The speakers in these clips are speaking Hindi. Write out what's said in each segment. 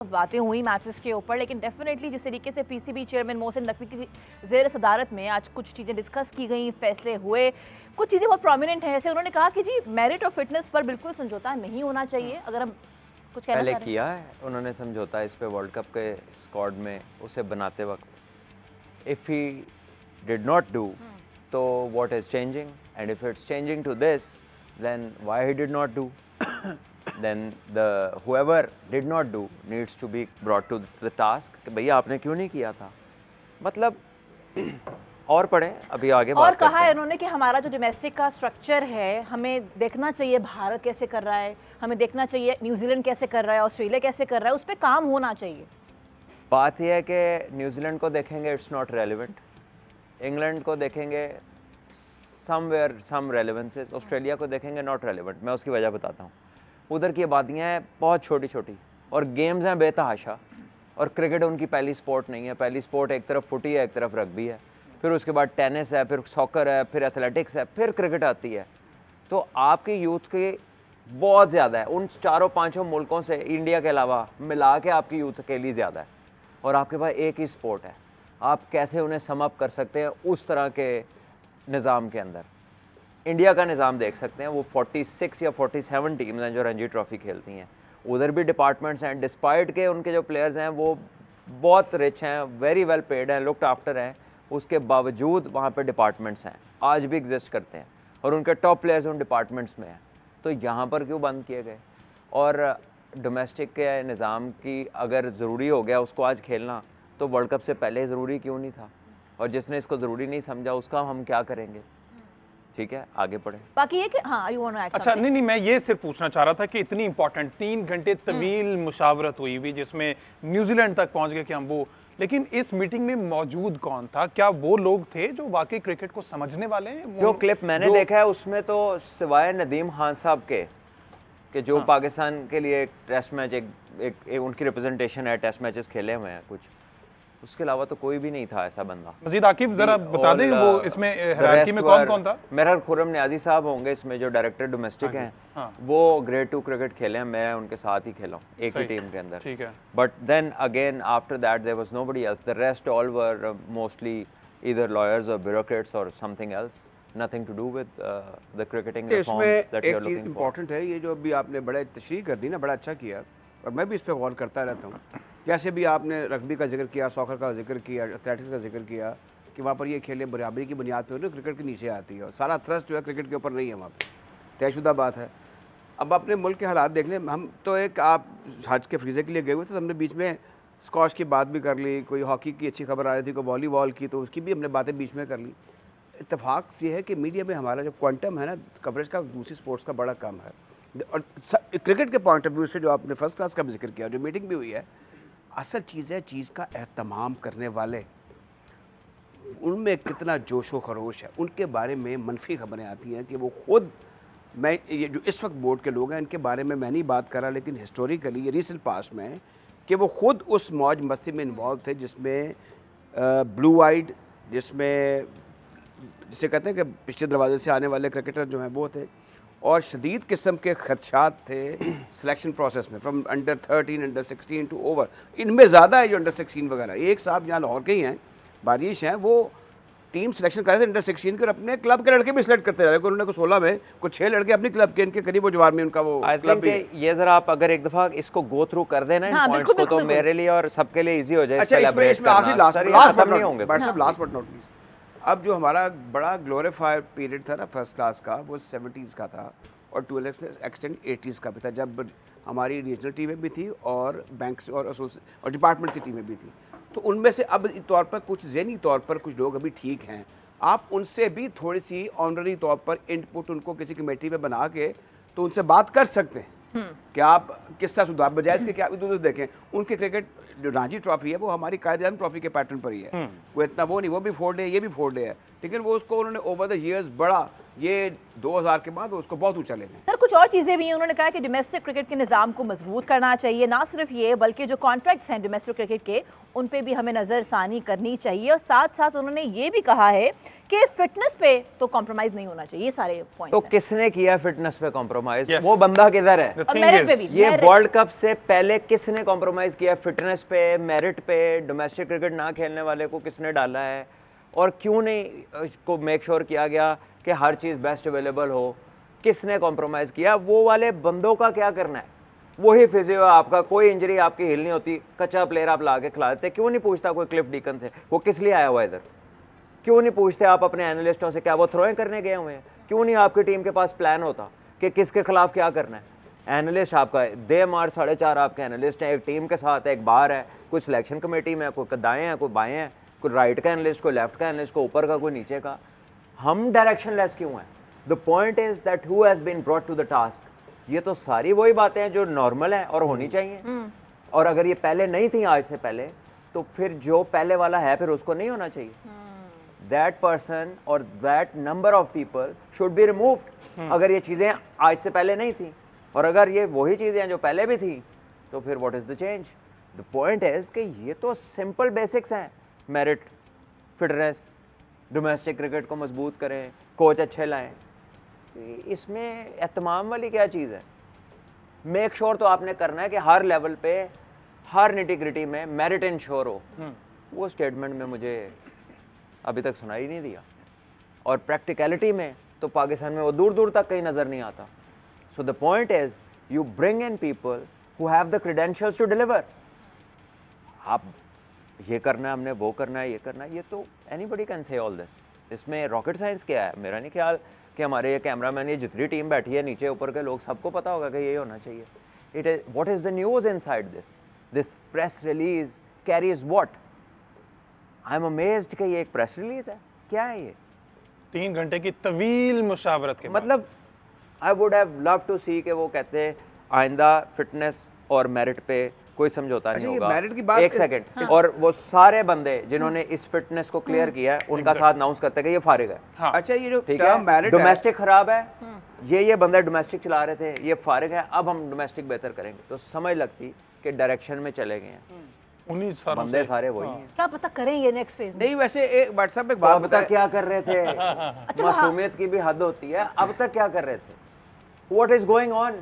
बातें हुई मैचेस के ऊपर, लेकिन डेफिनेटली जिस तरीके से पीसीबी चेयरमैन मोहसिन नकवी की ज़ेर सदारत में आज कुछ चीज़ें डिस्कस की गई, फैसले हुए, कुछ चीज़ें बहुत प्रोमिनेंट हैं। जैसे उन्होंने कहा कि जी मेरिट और फिटनेस पर बिल्कुल समझौता नहीं होना चाहिए। अगर हम कुछ कहना पहले चाह रहे हैं किया है उन्होंने समझौता इस पे वर्ल्ड कप के स्क्वाड में उसे बनाते वक्त। If he did not do तो what is changing, and if it's changing to this then why he did not do, then the whoever did not do needs to be brought to the task कि भैया आपने क्यों नहीं किया था। मतलब और पढ़ें, अभी आगे और बात कहा करते है हैं। उन्होंने कि हमारा जो डोमेस्टिक का स्ट्रक्चर है, हमें देखना चाहिए भारत कैसे कर रहा है, हमें देखना चाहिए न्यूजीलैंड कैसे कर रहा है, ऑस्ट्रेलिया कैसे कर रहा है, उस पर काम होना चाहिए। बात यह है कि न्यूजीलैंड को देखेंगे इट्स नॉट रेलिवेंट, इंग्लैंड को देखेंगे समवेयर सम रेलिवेंसेस, ऑस्ट्रेलिया को देखेंगे नॉट रेलिवेंट। मैं उसकी वजह बताता हूँ। उधर की आबादियाँ हैं बहुत छोटी छोटी और गेम्स हैं बेतहाशा, और क्रिकेट उनकी पहली स्पोर्ट नहीं है। पहली स्पोर्ट एक तरफ फुटी है, एक तरफ रग्बी है, फिर उसके बाद टेनिस है, फिर सॉकर है, फिर एथलेटिक्स है, फिर क्रिकेट आती है। तो आपकी यूथ की बहुत ज़्यादा है, उन चारों पांचों मुल्कों से इंडिया के अलावा मिला के आपकी यूथ अकेली ज़्यादा है, और आपके पास एक ही स्पोर्ट है। आप कैसे उन्हें सम अप कर सकते हैं उस तरह के निज़ाम के अंदर। इंडिया का निज़ाम देख सकते हैं, वो 46 या 47 टीम्स हैं जो रणजी ट्रॉफी खेलती हैं। उधर भी डिपार्टमेंट्स हैं, डिस्पाइट के उनके जो प्लेयर्स हैं वो बहुत रिच हैं, वेरी वेल पेड हैं, लुक्ड आफ्टर हैं, उसके बावजूद वहाँ पे डिपार्टमेंट्स हैं, आज भी एग्जिस्ट करते हैं, और उनके टॉप प्लेयर्स उन डिपार्टमेंट्स में हैं। तो यहाँ पर क्यों बंद किए गए? और डोमेस्टिक के निज़ाम की अगर ज़रूरी हो गया उसको आज खेलना, तो वर्ल्ड कप से पहले ज़रूरी क्यों नहीं था? और जिसने इसको ज़रूरी नहीं समझा उसका हम क्या करेंगे? ठीक है, आगे बढ़े। बाकी ये कि हाँ, यू वांट टू ऐड अच्छा, समथिंग? नहीं, मैं ये सिर्फ पूछना चाह रहा था कि इतनी इंपॉर्टेंट 3 घंटे तवील मुशावरत हुई हुई जिसमें न्यूजीलैंड तक पहुंच गए कि हम वो, लेकिन इस मीटिंग में मौजूद कौन था? क्या वो लोग थे जो वाकई क्रिकेट को समझने वाले हैं? जो क्लिप मैंने देखा है उसमें तो सिवाय नदीम खान साहब के कि जो पाकिस्तान के लिए टेस्ट मैच एक उनकी रिप्रेजेंटेशन है, टेस्ट मैचेस खेले हुए हैं कुछ, उसके अलावा तो कोई भी नहीं था ऐसा बंदा। मजीद आकिब जरा बता दें वो इसमें हायरार्की में कौन कौन था? मेरा खुरम न्याजी साहब होंगे इसमें, जो डायरेक्टर डोमेस्टिक हैं। हाँ। वो ग्रेड 2 क्रिकेट खेले हैं, मैं उनके साथ ही खेला हूँ एक ही टीम के अंदर। ठीक है। But then again after that there was nobody else, the rest all were mostly either lawyers और ब्यूरोक्रेट्स और something else, nothing to do with the cricketing reforms that you are looking for. Important है ये जो अभी आपने बड़े तशरीह कर दी ना, बड़ा अच्छा किया, और मैं भी इस पर गौर करता रहता हूँ। जैसे भी आपने रग्बी का जिक्र किया, सॉकर का जिक्र किया, एथलेटिक्स का जिक्र किया कि वहाँ पर ये खेलें बराबरी की बुनियाद पर क्रिकेट के नीचे आती है, और सारा थ्रस्ट जो है क्रिकेट के ऊपर नहीं है, वहाँ पर तयशुदा बात है। अब अपने मुल्क के हालात देख लें, हम तो एक आप हज के फ्रीज़े के लिए गए हुए थे, तो हमने बीच में स्कॉश की बात भी कर ली, कोई हॉकी की अच्छी खबर आ रही थी, कोई वॉलीबॉल की, तो उसकी भी हमने बातें बीच में कर ली। इत्तेफाक ये है कि मीडिया में हमारा जो क्वांटम है ना कवरेज का, दूसरी स्पोर्ट्स का बड़ा कम है। और क्रिकेट के पॉइंट ऑफ व्यू से जो आपने फर्स्ट क्लास का भी जिक्र किया, जो मीटिंग भी हुई है, असल चीज़ है चीज़ का एहतमाम करने वाले, उनमें कितना जोशो खरोश है, उनके बारे में मनफी खबरें आती हैं कि वो खुद, मैं ये जो इस वक्त बोर्ड के लोग हैं इनके बारे में मैं नहीं बात कर रहा, लेकिन हिस्टोरिकली ये रिसेंट पास्ट में कि वो खुद उस मौज मस्ती में इन्वॉल्व थे जिसमें ब्लू आइड, जिसमें जिसे कहते हैं कि पिछले दरवाजे से आने वाले क्रिकेटर जो हैं वो थे, और शदीद किस्म के खदशात थे सिलेक्शन प्रोसेस में, from under 13, under 16 to over. इनमें ज़्यादा है जो अंडर 16 वगैरह। एक साहब यहाँ लाहौर के ही हैं, बारिश हैं, वो टीम सिलेक्शन कर रहे थे अंडर 16 के, और अपने क्लब के लड़के भी सिलेक्ट करते रहे। उन्होंने को 16 में कुछ 6 लड़के अपनी क्लब के, इनके करीब वो जवार में उनका वो क्लब भी है। ये जरा आप अगर एक दफ़ा इसको गो थ्रू कर देना इन पॉइंट्स को, तो मेरे लिए और सबके लिए इजी हो जाए। अच्छा, इसमें आखिरी लास्ट बट नॉट लीस्ट, अब जो हमारा बड़ा ग्लोरीफाइड पीरियड था ना फर्स्ट क्लास का, वो 70s का था, और टू एक्सटेंड 80s का भी था, जब हमारी रीजनल टीमें भी थी और बैंक्स और डिपार्टमेंट की टीमें भी थी। तो उनमें से अब तौर पर कुछ ज़हनी तौर पर कुछ लोग अभी ठीक हैं, आप उनसे भी थोड़ी सी ऑनररी तौर पर इनपुट उनको किसी कमेटी में बना के तो उनसे बात कर सकते हैं कि आप किस तरह सुधार, बजाय इसके क्या देखें उनके क्रिकेट जो रणजी ट्रॉफी है वो हमारी कायदे ट्रॉफी के पैटर्न पर ही है, वो इतना वो नहीं, वो भी 4 डे ये भी 4 डे है, लेकिन वो उसको उन्होंने ओवर द ईयर्स बड़ा ये 2000 के बाद उसको बहुत ऊंचा ले गए। सर कुछ और चीज़ें भी हैं, उन्होंने कहा कि डोमेस्टिक क्रिकेट के निज़ाम को मजबूत करना चाहिए, ना सिर्फ ये बल्कि जो कॉन्ट्रैक्ट्स हैं डोमेस्टिक क्रिकेट के उन पे भी हमें नज़रसानी करनी चाहिए, और साथ साथ उन्होंने ये भी कहा है कि फिटनेस पे तो कॉम्प्रोमाइज़ नहीं होना चाहिए। ये सारे पॉइंट तो किसने किया फिटनेस पे कॉम्प्रोमाइज? Yes. वो बंदा किधर है? The और thing मेरिट is, पे भी ये merit- वर्ल्ड कप से पहले किसने कॉम्प्रोमाइज किया? फिटनेस पे, मेरिट पे, डोमेस्टिक क्रिकेट ना खेलने वाले को किसने डाला है? और क्यों नहीं को मेक श्योर किया गया कि हर चीज़ बेस्ट अवेलेबल हो? किसने कॉम्प्रोमाइज़ किया? वो वाले बंदों का क्या करना है? वही फिजियो है आपका, कोई इंजरी आपकी हिल नहीं होती, कच्चा प्लेयर आप ला के खिला देते। क्यों नहीं पूछता कोई क्लिफ डीकन से वो किस लिए आया हुआ इधर? क्यों नहीं पूछते आप अपने एनालिस्टों से क्या वो थ्रोइंग करने गए हुए हैं? क्यों नहीं आपकी टीम के पास प्लान होता कि किसके खिलाफ क्या करना है? एनालिस्ट आपका दे मार 4.5 आपके एनालिस्ट हैं, एक टीम के साथ है, एक बाहर है, कोई सिलेक्शन कमेटी में, कोई दाएं हैं, कोई बाएं हैं, कोई राइट का एनालिस्ट, कोई लेफ्ट का एनालिस्ट, कोई ऊपर का, कोई नीचे का। हम डायरेक्शनलेस क्यों हैं? The point is that who has been brought to the task. ये तो सारी वही बातें हैं जो नॉर्मल है और होनी चाहिए, और अगर ये पहले नहीं थी आज से पहले, तो फिर जो पहले वाला है फिर उसको नहीं होना चाहिए। दैट पर्सन और that number of people should be removed. अगर ये चीज़ें आज से पहले नहीं थी, और अगर ये वही चीज़ें हैं जो पहले भी थी, तो फिर what is the change? The point is कि ये तो सिंपल बेसिक्स हैं। मेरिट, फिटनेस, डोमेस्टिक क्रिकेट को मजबूत करें, कोच अच्छे लाएं, इसमें एहतमाम वाली क्या चीज़ है? मेक श्योर तो आपने करना है कि हर लेवल पे, हर निटी-ग्रिटी में मेरिट इंश्योर हो। वो स्टेटमेंट में मुझे अभी तक सुनाई नहीं दिया, और प्रैक्टिकलिटी में तो पाकिस्तान में वो दूर दूर तक कहीं नज़र नहीं आता। So the point is you bring in people who have the credentials to deliver. आप ये करना है, हमने वो करना है, ये करना है, ये तो anybody can say all this. इसमें रॉकेट साइंस क्या है? मेरा नहीं ख्याल कि हमारे ये कैमरामैन, ये जितनी टीम बैठी है नीचे ऊपर के लोग, सबको पता होगा कि ये होना चाहिए। It is what is the news inside this press release carries what? I am amazed कि ये एक प्रेस रिलीज है। क्या है ये? 3 घंटे की तवील मुशावरत के बाद। मतलब I would have love to see कि वो कहते आइंदा फिटनेस और मेरिट पे कोई समझौता अच्छा, नहीं ये होगा। merit की बात एक है। सेकंड, हाँ। और वो सारे बंदे जिन्होंने इस फिटनेस को क्लियर किया है उनका साथ अनाउंस करते हैं कि ये फारिग है। हाँ, अच्छा, ये जो ठीक टर्म है, मेरिट है, डोमेस्टिक खराब है, ये बंदे डोमेस्टिक चला रहे थे, ये फारिग है, अब हम डोमेस्टिक बेहतर करेंगे, तो समझ लगती कि डायरेक्शन में चले गए हैं। 19 सालों बंदे से। सारे वही हाँ। हैं। क्या पता करें ये नेक्स्ट फेज में। नहीं वैसे एक व्हाट्सएप पे एक तो बात अब तक बताएं। क्या कर रहे थे? मासूमियत की भी हद होती है। अब तक क्या कर रहे थे? What is going on?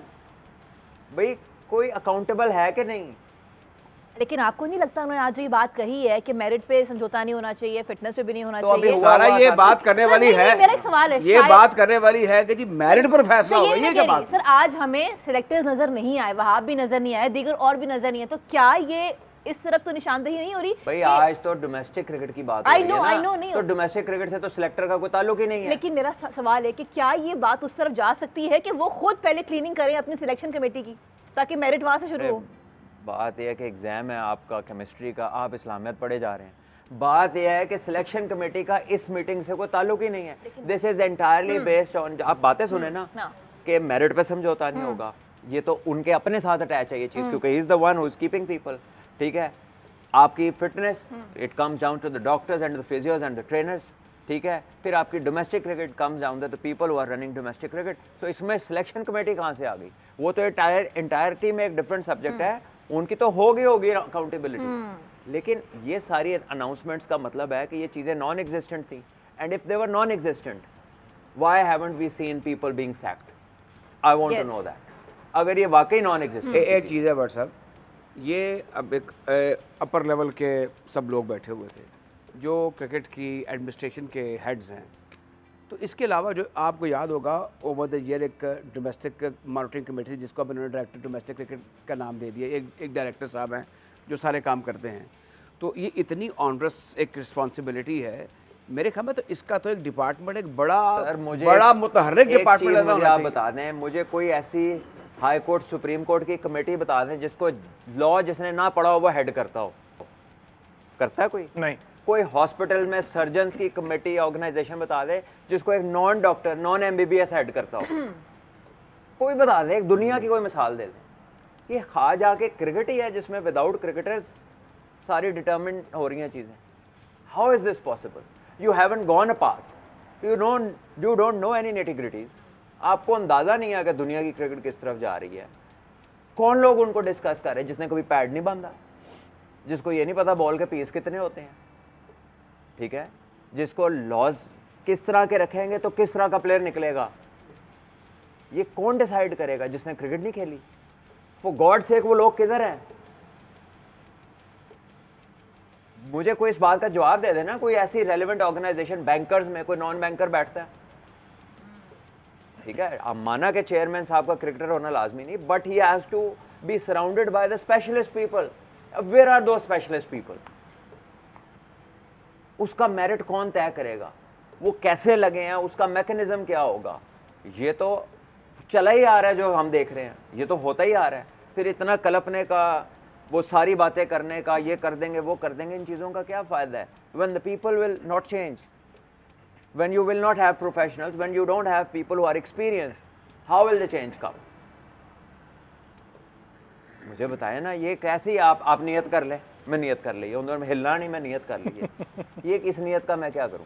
भाई कोई अकाउंटेबल है कि नहीं? लेकिन आपको नहीं लगता उन्होंने आज जो ये बात कही है कि मेरिट पे समझौता नहीं होना चाहिए, फिटनेस पे भी नहीं होना तो अभी चाहिए? हुआ सारा ये था। बात करने सर, वाली नहीं, है, नहीं, मेरा एक सवाल है, ये शायद- बात करने वाली है कि जी मेरिट पर फैसला सर, होगा, यही ये मैं क्या कह रही बात हूं। सर आज हमें सिलेक्टर्स नजर नहीं आए, वहाब भी नजर नहीं आए, दीगर और भी नजर नहीं है, तो क्या ये इस तरफ तो निशानदेही नहीं हो रही? भाई कि- आज तो डोमेस्टिक क्रिकेट की बात हो I रही know, है I know, ना, नहीं तो हो- डोमेस्टिक क्रिकेट से तो सिलेक्टर का कोई ताल्लुक ही नहीं है। लेकिन मेरा सवाल है कि क्या ये बात उस तरफ जा सकती है कि वो खुद पहले क्लीनिंग करें अपनी सिलेक्शन कमेटी की, ताकि मेरिट वहां से शुरू हो? बात यह है कि एग्जाम है आपका केमिस्ट्री का, आप इस्लामियत पढ़े जा रहे हैं। बात यह है कि सिलेक्शन कमेटी का इस मीटिंग से कोई ताल्लुक ही नहीं है। This is entirely based on, आप बातें सुने ना हाँ। कि मेरिट पे समझौता नहीं होगा, ये तो उनके अपने साथ अटैच है ये चीज, क्योंकि he is the one who is keeping people. ठीक है, आपकी fitness, it comes down to the doctors and the physios and the trainers. ठीक है, फिर आपकी domestic cricket comes down the people who are running domestic cricket. तो इसमें सिलेक्शन कमेटी कहाँ से आ गई? वो तो एंटायरिटी में एक डिफरेंट सब्जेक्ट है, उनकी तो होगी अकाउंटेबिलिटी। लेकिन ये सारी अनाउंसमेंट्स का मतलब है कि ये चीजें नॉन एग्जिस्टेंट थी, and if they were non existent, why haven't we seen people being sacked? I want to Yes. No that. अगर ये वाकई नॉन एग्जिस्टेंट, एक चीज़ है व्हाट्सएप, ये अब एक अपर लेवल के सब लोग बैठे हुए थे जो क्रिकेट की एडमिनिस्ट्रेशन के हेड्स हैं, तो इसके अलावा जो आपको याद होगा ओवर द ईयर एक डोमेस्टिक मॉनिटरिंग कमेटी थी जिसको अब इन्होंने डायरेक्टर डोमेस्टिक क्रिकेट का नाम दे दिया। एक डायरेक्टर साहब हैं जो सारे काम करते हैं। तो ये इतनी ऑनरस एक रिस्पॉन्सिबिलिटी है, मेरे ख्याल में तो इसका तो एक डिपार्टमेंट, एक बड़ा मुतहर्रिक डिपार्टमेंट मुझे होना आप चाहिए। बता दें, मुझे कोई ऐसी हाई कोर्ट सुप्रीम कोर्ट की कमेटी बता दें जिसको लॉ जिसने ना पढ़ा हो वो हेड करता हो। करता है कोई? नहीं। कोई हॉस्पिटल में सर्जन्स की कमेटी ऑर्गेनाइजेशन बता दे जिसको एक non doctor, non MBBS head करता हो। कोई बता दे, एक दुनिया की कोई मिसाल दे दे। ये खा जाके क्रिकेट ही है जिसमें विदाउट क्रिकेटर्स सारी डिटरमिन हो रही हैं चीजें। How is this possible? You haven't gone a path. You don't know any नेटिग्रिटीज। आपको अंदाजा नहीं है कि दुनिया की क्रिकेट किस तरफ जा रही है। कौन लोग उनको डिस्कस कर रहे हैं? जिसने कभी पैड नहीं बांधा, जिसको ये नहीं पता बॉल के पीस कितने होते हैं, ठीक है, जिसको लॉज किस तरह के रखेंगे तो किस तरह का प्लेयर निकलेगा, ये कौन डिसाइड करेगा? जिसने क्रिकेट नहीं खेली। फॉर गॉड सेक वो लोग किधर हैं? मुझे कोई इस बात का जवाब दे देना, कोई ऐसी रेलेवेंट ऑर्गेनाइजेशन, बैंकर्स में कोई नॉन बैंकर बैठता है, ठीक है, अब माना कि चेयरमैन साहब का क्रिकेटर होना लाजमी नहीं, but he has to be surrounded by the specialist people. Where are those specialist people? उसका मेरिट कौन तय करेगा? वो कैसे लगे हैं? उसका मैकेनिज्म क्या होगा? ये तो चला ही आ रहा है, जो हम देख रहे हैं ये तो होता ही आ रहा है। फिर इतना कलपने का, वो सारी बातें करने का, ये कर देंगे वो कर देंगे, इन चीज़ों का क्या फ़ायदा है? when the people will not change, when you will not have professionals, when you don't have people who are experienced, how will the change come? मुझे बताया ना, ये कैसे आप नियत कर ले, मैं नियत कर ली, उन्होंने हिलना नहीं, मैं नियत कर ली, ये किस नियत का मैं क्या करूं?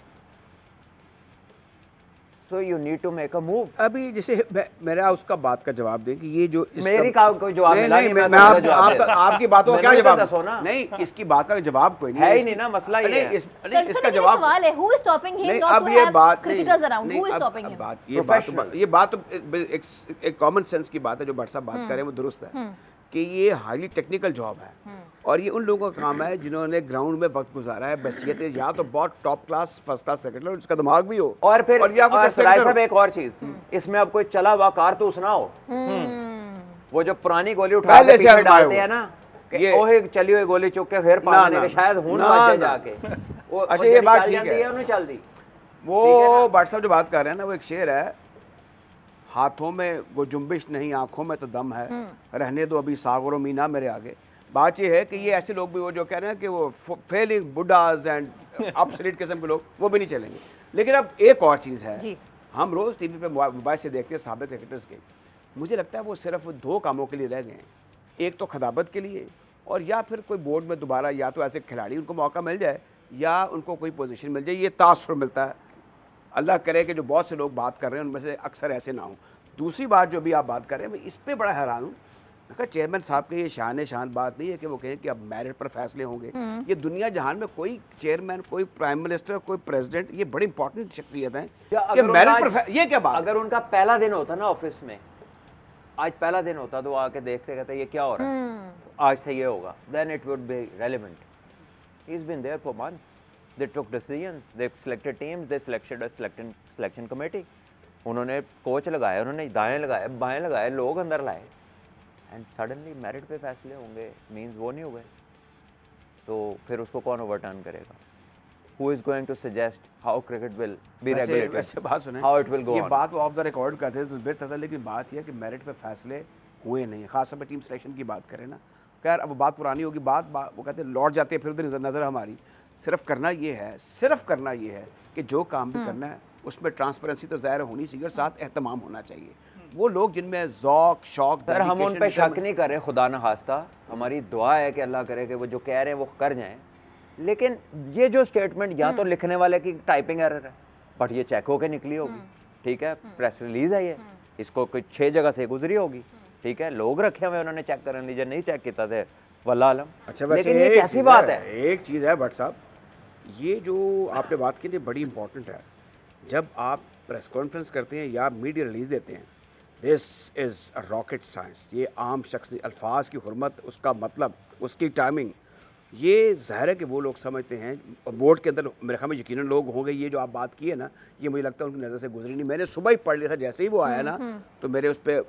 So you need to make a move. अभी जैसे मेरा उसका बात का जवाब दें कि ये जो मेरी का कोई जवाब मिला नहीं, मैं आपकी बातों का क्या जवाब नहीं, इसकी बात का जवाब कोई नहीं है ही नहीं ना, मसला ये है। इसका जवाब सवाल है, who is stopping him नहीं, not अब to ये have बात cricketers around? Who is अब stopping him? ये बात तो एक कॉमन सेंस की बात है, जो भट्ट साहब बात कर रहे हैं वो दुरुस्त है कि ये हाईली टेक्निकल जॉब है और ये उन लोगों का काम है जिन्होंने ग्राउंड में वक्त गुजारा है। बसीयत या तो बहुत top class first class cricketer और उसका दिमाग भी हो, और फिर साहब एक और चीज, इसमें अब कोई चला हुआ कारतूस ना हो। वो जो पुरानी गोली उठा के पीछे डालते हैं ना, ये ओहे चली हुई गोली चुक के फिर पाने के शायद खून बच जाके, अच्छा ये बात ठीक है, उन्हें चल दी। वो भट्ट साहब जो बात कर रहे हैं ना, वो एक शेर है, हाथों में वो जुम्बिश नहीं आंखों में तो दम है, रहने दो अभी सागरो मीना मेरे आगे। बात ये है कि ये ऐसे लोग भी वो जो कह रहे हैं कि वो फेलिंग बुड्ढाज एंड अपसलीट किस्म के लोग, वो भी नहीं चलेंगे। लेकिन अब एक और चीज़ है, हम रोज़ टीवी पे मोबाइल से देखते हैं साबिक क्रिकेटर्स के, मुझे लगता है वो सिर्फ दो कामों के लिए रह गए हैं, एक तो खिताबत के लिए और या फिर कोई बोर्ड में दोबारा या तो ऐसे खिलाड़ी उनको मौका मिल जाए या उनको कोई पोजीशन मिल जाए, ये तासुर मिलता है। अल्लाह करे कि जो बहुत से लोग बात कर रहे हैं उनमें से अक्सर ऐसे ना हो। दूसरी बात जो भी आप बात कर रहे हैं, मैं इस पर बड़ा हैरान हूँ। चेयरमैन साहब के ये शान बात नहीं है कि वो कहें कि अब मेरिट पर फैसले होंगे। ये दुनिया जहान में कोई चेयरमैन, कोई प्राइम मिनिस्टर, कोई प्रेसिडेंट, ये बड़ी इंपॉर्टेंट शख्सियत है कि मेरिट पर ये क्या बात। अगर उनका पहला दिन होता ना ऑफिस में, आज पहला दिन होता तो आके देखते कहते ये क्या हो रहा है, आज से ये होगा, then it would be relevant. He is been there for months, they took decisions, they selected teams, they selected a selection committee, उन्होंने कोच लगाए, उन्होंने दाएं लगाए बाएं लगाए, लोग अंदर लाए, एंड सडनली मेरिट पे फैसले होंगे मींस वो नहीं हुए, तो फिर उसको कौन ओवरटर्न करेगा? Who is going to suggest how cricket will be regulated? वैसे बात सुने, how it will go ये on? बात वो ऑफ द रिकॉर्ड करते तो बेहतर था, लेकिन बात यह कि मेरिट पे फैसले हुए नहीं, खासतौर पर टीम सिलेक्शन की बात करें ना। खैर अब बात पुरानी होगी, बात वो कहते हैं लौट जाते हैं फिर उधर नज़र हमारी। सिर्फ करना ये है कि जो काम भी करना है उसमें ट्रांसपेरेंसी तो ज़ाहिर होनी चाहिए और साथ एहतमाम होना चाहिए। वो लोग जिनमें ज़ौक़ शौक़, सर हम उन पे शक नहीं कर रहे, खुदा न खास्ता, हमारी दुआ है कि अल्लाह करे कि वो जो कह रहे हैं वो कर जाएं, लेकिन ये जो स्टेटमेंट या तो लिखने वाले की टाइपिंग एरर है, बट ये चेक होके निकली होगी, ठीक है, प्रेस रिलीज है ये, इसको कोई 6 जगह से गुजरी होगी, ठीक है, लोग रखे हुए उन्होंने चेक कर लीजिए, नहीं चेक किया थे वल्लाह आलम। अच्छा, लेकिन ये कैसी बात है? एक चीज़ है भट्ट साहब, ये जो आपने बात की थी बड़ी इंपॉर्टेंट है। जब आप प्रेस कॉन्फ्रेंस करते हैं या मीडिया रिलीज देते हैं, this is a rocket science. ये आम शख्स अल्फाज की हुर्मत, उसका मतलब, उसकी टाइमिंग, ये ज़ाहिर है कि वो लोग समझते हैं। बोर्ड के अंदर मेरे ख्याल में यकीनन लोग होंगे, ये जो आप बात की है ना, ये मुझे लगता है उनकी नज़र से गुजरी नहीं। मैंने सुबह ही पढ़ लिया था, जैसे ही वो आया ना तो मेरे उस पर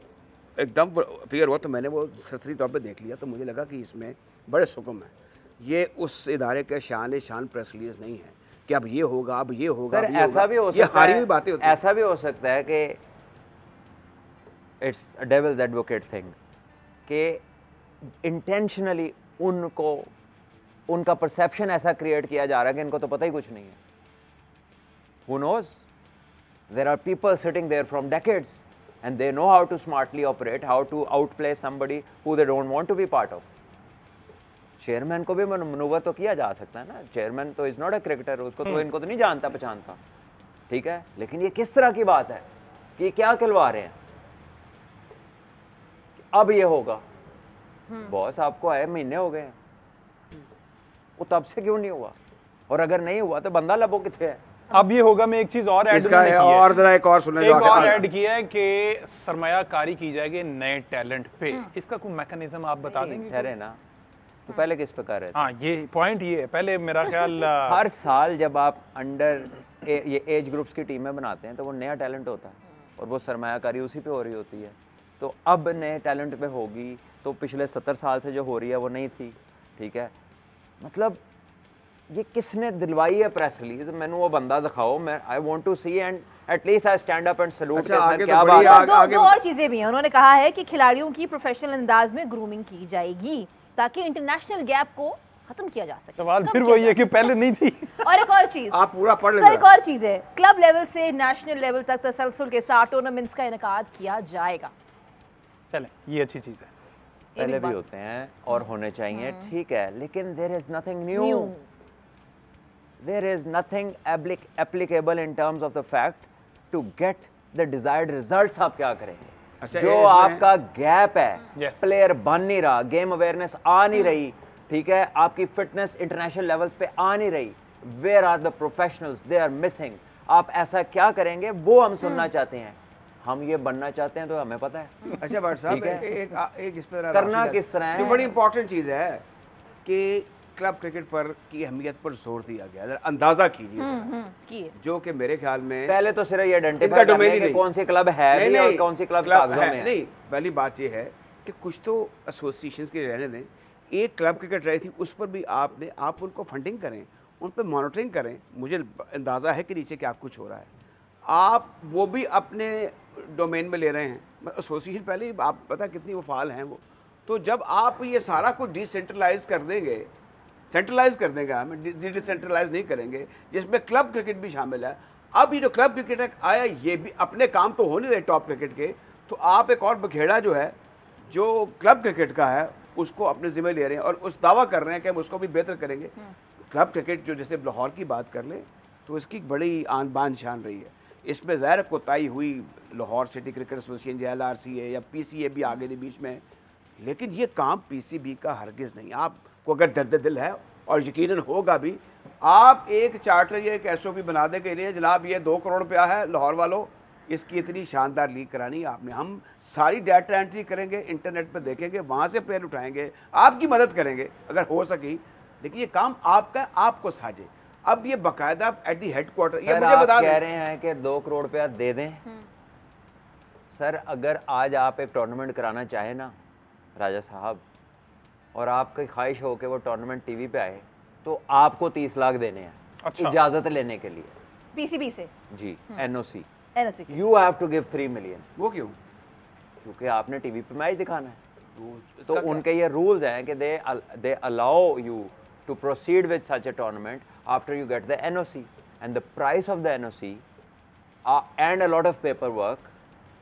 एकदम फिगर हुआ, तो मैंने वो सरसरी तौर पे देख लिया, तो मुझे लगा कि इसमें बड़े सुकम है। ये उस इदारे के शान प्रेस रिलीज नहीं है कि अब ये होगा, अब ये होगा, सर ऐसा भी हो सकता है, बातें होती हैं। ऐसा भी हो सकता है कि it's a devil's advocate thing, कि इंटेंशनली उनको, उनका परसेप्शन ऐसा क्रिएट किया जा रहा है कि इनको तो पता ही कुछ नहीं है। Who knows? There are people sitting there from decades and they know how to smartly operate, how to outplay somebody who they don't want to be part of. Chairman को भी मनूवर तो किया जा सकता है ना, चेयरमैन तो इज नॉट अ क्रिकेटर, उसको तो इनको तो नहीं जानता पहचानता, ठीक है, लेकिन ये किस तरह की बात है कि ये क्या खिलवा रहे हैं, अब ये होगा। बॉस आपको आए महीने हो गए हैं, वो तब से क्यों नहीं हुआ, और अगर नहीं हुआ तो बंदा लबो किथे है। अब ये होगा, मैं एक चीज और ऐड इसका और जरा एक और सुनने एक और ऐड किया है कि सरमायाकारी की जाएगी नए टैलेंट पे, इसका कोई मैकेनिज्म आप बता देंगे? ठहरे ना, तो पहले किस पे कर रहे थे? हाँ, ये पॉइंट ये है, पहले मेरा ख्याल हर साल जब आप अंडर ये एज ग्रुप्स की टीमें बनाते हैं तो वो नया टैलेंट होता है और वो सरमायाकारी उसी पे हो रही होती है। तो अब नए टैलेंट पे होगी, तो पिछले 70 साल से जो हो रही है वो नहीं थी, ठीक है। मतलब ये किसने दिलवाई है प्रेस रिलीज, मैंने वो बंदा दिखाओ, मैं I want to see and at least I stand up and salute. अच्छा, आगे तो क्या बड़ी बात है? दो और चीजें भी हैं। उन्होंने कहा है कि खिलाड़ियों की प्रोफेशनल अंदाज में ग्रूमिंग की जाएगी ताकि इंटरनेशनल गैप को खत्म किया जा सके। सवाल कब फिर किया वही है कि पहले नहीं थी। और एक और चीज, आप पूरा पढ़ सर, एक लेना। और चीज है, क्लब लेवल से नेशनल लेवल तक तसलसल के साथ टूर्नामेंट्स का इनेकाद किया जाएगा। चले, ये अच्छी चीज है। पहले भी होते हैं और होने चाहिए, ठीक है, लेकिन there is nothing new, there is nothing applicable in terms of the fact to get the desired results. आप क्या करेंगे? अच्छा, जो इसमें- आपका गैप है, Yes. प्लेयर बन नहीं रहा, गेम अवेयरनेस आ नहीं रही, ठीक है, आपकी फिटनेस इंटरनेशनल लेवल्स पे आ नहीं रही, where are the professionals, they are missing. आप ऐसा क्या करेंगे वो हम सुनना चाहते हैं। हम ये बनना चाहते हैं तो हमें पता है। अच्छा भट्ट साहब, ठीक है। एक इस पर करना किस तरह है? जो बड़ी इंपॉर्टेंट चीज है कि क्लब क्रिकेट पर की अहमियत पर जोर दिया गया, जरा अंदाजा कीजिए जरा। किए। जो कि मेरे ख्याल में पहले तो सिर्फ ये इनका आइडेंटिफाई डोमेन करना ही है कि नहीं। कौन सी क्लब है भी और कौन सी क्लब कागजों में है। नहीं, पहली बात ये है कि कुछ तो एसोसिएशंस के रहने दें। एक क्लब क्रिकेट रही थी, उस पर भी आप उनको फंडिंग करें, उन पर मॉनिटरिंग करें। मुझे अंदाज़ा है कि नीचे क्या कुछ हो रहा है, आप वो भी अपने डोमेन में ले रहे हैं। एसोसिएशन पहले ही आप पता कितनी वो फाल हैं वो। तो जब आप ये सारा कुछ डिसेंट्रलाइज कर देंगे, सेंट्रलाइज कर देंगे, हम डिसेंट्रलाइज नहीं करेंगे, जिसमें क्लब क्रिकेट भी शामिल है। अब ये जो क्लब क्रिकेट आया, ये भी अपने काम तो हो नहीं रहे टॉप क्रिकेट के, तो आप एक और बखेड़ा जो है जो क्लब क्रिकेट का है उसको अपने जिम्मे ले रहे हैं और उस दावा कर रहे हैं कि हम उसको भी बेहतर करेंगे। क्लब क्रिकेट जो जैसे लाहौर की बात कर लें तो इसकी बड़ी आन बान शान रही है। इसमें ज़ाहिर कोताही हुई लाहौर सिटी क्रिकेट एसोसिएशन या LRCA या PCA भी आगे थी बीच में, लेकिन ये काम PCB का हरगिज़ नहीं। आपको अगर दर्द दिल है, और यकीनन होगा भी, आप एक चार्टर या एक SOP बना दे के लिए जनाब ये 2 करोड़ रुपया है लाहौर वालों, इसकी इतनी शानदार लीग करानी है आपने। हम सारी डाटा एंट्री करेंगे, इंटरनेट पर देखेंगे, वहाँ से प्लेयर उठाएंगे, आपकी मदद करेंगे अगर हो सकी, लेकिन ये काम आपका, आपको साझे। अब ये बाकायदा एट दी हेडक्वार्टर, ये मुझे बता कह दें। रहे हैं कि 2 करोड़ रुपया दे दें। सर, अगर आज आप एक टूर्नामेंट कराना चाहें ना राजा साहब, और आपकी ख्वाहिश हो कि वो टूर्नामेंट टीवी पे आए, तो आपको 30 लाख देने हैं। अच्छा। इजाजत लेने के लिए। पीसीबी से जी, NOC। NOC की। You have to give 3 million, वो क्यों? क्योंकि आपने टीवी पे मैच दिखाना है। इसका तो क्या? उनके ये रूल्स हैं कि they allow you to proceed with such a tournament after you get the NOC, and the price of the NOC and a lot of paperwork,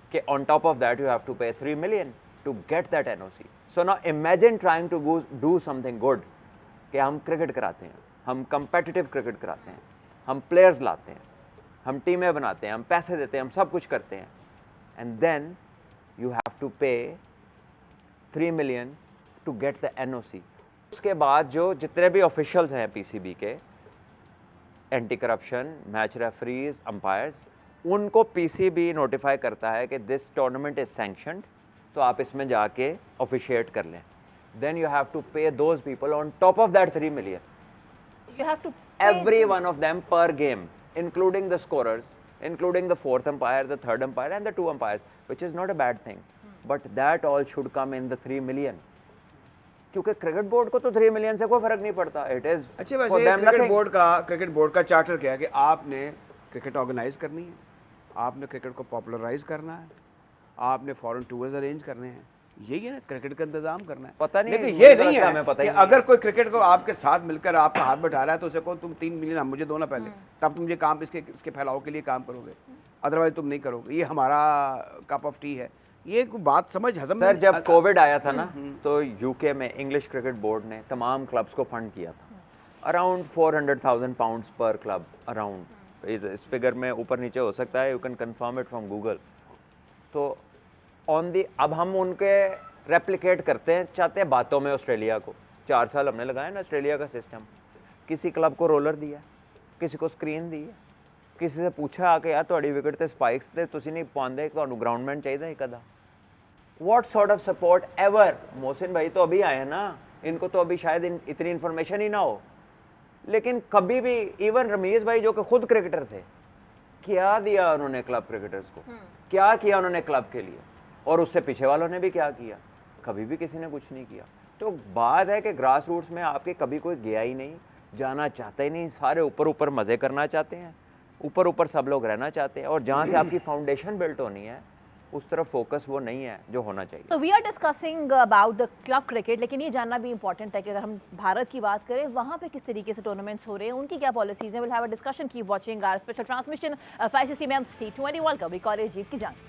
okay, on top of that you have to pay 3 million to get that NOC. So now imagine trying to do something good, कि हम क्रिकेट कराते हैं, हम competitive क्रिकेट कराते हैं, हम प्लेयर्स लाते हैं, हम टीमें बनाते हैं, हम पैसे देते हैं, हम सब कुछ करते हैं, and then you have to pay 3 million to get the NOC. उसके बाद जो जितने भी ऑफिशियल्स हैं PCB के, anti corruption, match referees, umpires, उनको PCB नोटिफाई करता है कि दिस टूर्नामेंट इज सैंक्शनड, तो आप इसमें जाके ऑफिशिएट कर लें। देन यू हैव टू पे those people on top of that 3 million, You have to every one of them per game, including the scorers, including the 4th umpire, the 3rd umpire and the 2 umpires, which is not a bad thing, but that all should come in the 3 million. क्योंकि क्रिकेट बोर्ड को तो 3 मिलियन से कोई फर्क नहीं पड़ता। इट इज अच्छा, वैसे क्रिकेट बोर्ड का चार्टर क्या है कि आपने क्रिकेट ऑर्गेनाइज करनी है, आपने क्रिकेट को पॉपुलराइज करना है, आपने फॉरेन टूर्स अरेंज करने हैं, यही है ना, क्रिकेट का इंतजाम करना है। पता नहीं, लेकिन मुझे ये तो नहीं लगता है हमें पता ही कि नहीं अगर कोई क्रिकेट को आपके साथ मिलकर आपका हाथ बैठा रहा है तो उसे कहो तुम 3 मिलियन मुझे दो ना पहले, तब तुम ये काम इसके फैलाव के लिए काम करोगे, अदरवाइज तुम नहीं करोगे। ये हमारा कप ऑफ टी है। ये बात समझ हजम सर, जब कोविड आया था ना, तो यूके में इंग्लिश क्रिकेट बोर्ड ने तमाम क्लब्स को फंड किया था, अराउंड 400,000 पाउंड्स पर क्लब अराउंड, इस फिगर में ऊपर नीचे हो सकता है, you can confirm it from Google. तो ऑन दी अब हम उनके रेप्लिकेट करते हैं चाहते हैं बातों में ऑस्ट्रेलिया को। 4 साल हमने लगाया ना ऑस्ट्रेलिया का सिस्टम, किसी क्लब को रोलर दिया, किसी को स्क्रीन दी है, किसी से पूछा आके यार ਤੁਹਾਡੀ ਵਿਕਟ ਤੇ ਸਪਾਈਕਸ ਤੇ ਤੁਸੀਂ ਨਹੀਂ ਪਾਉਂਦੇ, ਤੁਹਾਨੂੰ ग्राउंडमैन चाहिए एक अदा। What sort of support ever. Mohsin भाई तो अभी आए हैं ना, इनको तो अभी शायद इतनी इन्फॉर्मेशन ही ना हो, लेकिन कभी भी इवन रमीज भाई जो कि खुद क्रिकेटर थे, क्या दिया उन्होंने क्लब क्रिकेटर्स को, क्या किया उन्होंने क्लब के लिए, और उससे पीछे वालों ने भी क्या किया, कभी भी किसी ने कुछ नहीं किया। तो बात है कि ग्रास रूट्स में आपके कभी कोई गया ही नहीं, जाना चाहता ही नहीं, सारे ऊपर ऊपर मज़े करना चाहते हैं, ऊपर ऊपर सब लोग रहना चाहते हैं, और जहाँ से आपकी फाउंडेशन बिल्ट होनी है उस तरफ फोकस वो नहीं है जो होना चाहिए। तो we are discussing about the club cricket, लेकिन ये जानना भी इंपॉर्टेंट है कि अगर हम भारत की बात करें वहाँ पे किस तरीके से टूर्नामेंट्स हो रहे हैं, उनकी क्या पॉलिसीज हैं। Will have a discussion, keep watching our special transmission 5 CM T20 world cup. कॉलेज जीत की जान।